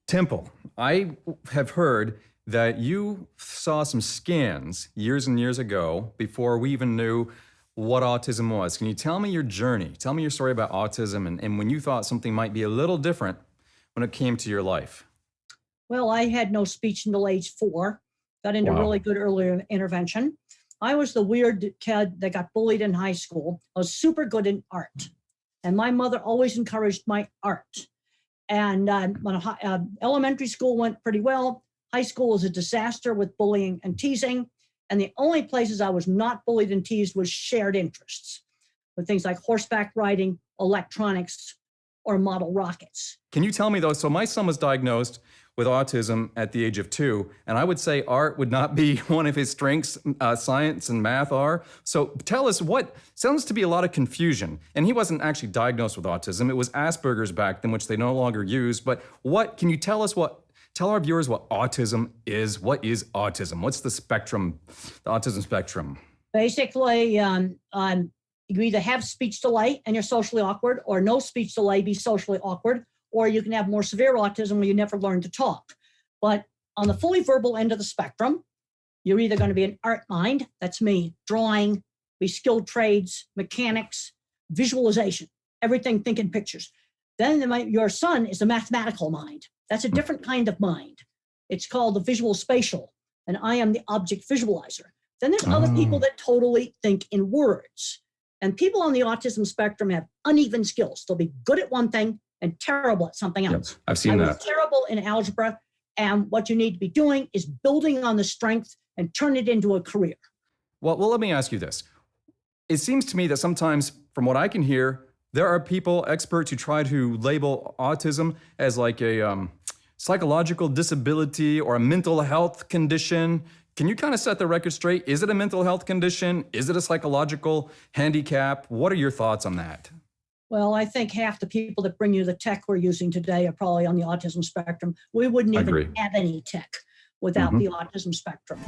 Temple, I have heard that you saw some scans years and years ago before we even knew what autism was. Can you tell me your journey? Tell me your story about autism and when you thought something might be a little different when it came to your life. Well, I had no speech until age 4, got into Wow. really good early intervention. I was the weird kid that got bullied in high school. I was super good in art. And my mother always encouraged my art. And elementary school went pretty well. High school was a disaster with bullying and teasing. And the only places I was not bullied and teased was shared interests with things like horseback riding, electronics, or model rockets. Can you tell me though, so my son was diagnosed with autism at the age of 2, and I would say art would not be one of his strengths, science and math are. So tell us, what sounds to be a lot of confusion, and he wasn't actually diagnosed with autism, it was Asperger's back then, which they no longer use, but can you tell us tell our viewers what autism is? What is autism? What's the spectrum, the autism spectrum? Basically, you either have speech delay and you're socially awkward, or no speech delay, be socially awkward, or you can have more severe autism where you never learn to talk. But on the fully verbal end of the spectrum, you're either going to be an art mind, that's me, drawing, be skilled trades, mechanics, visualization, everything thinking pictures. Then your son is a mathematical mind. That's a different kind of mind. It's called the visual spatial, and I am the object visualizer. Then there's other people that totally think in words. And people on the autism spectrum have uneven skills. They'll be good at one thing and terrible at something else. Yep, I've seen that. I was terrible in algebra, and what you need to be doing is building on the strength and turn it into a career. Well, let me ask you this. It seems to me that sometimes, from what I can hear, there are people, experts, who try to label autism as like a psychological disability or a mental health condition. Can you kind of set the record straight? Is it a mental health condition? Is it a psychological handicap? What are your thoughts on that? Well, I think half the people that bring you the tech we're using today are probably on the autism spectrum. We wouldn't even have any tech without the autism spectrum.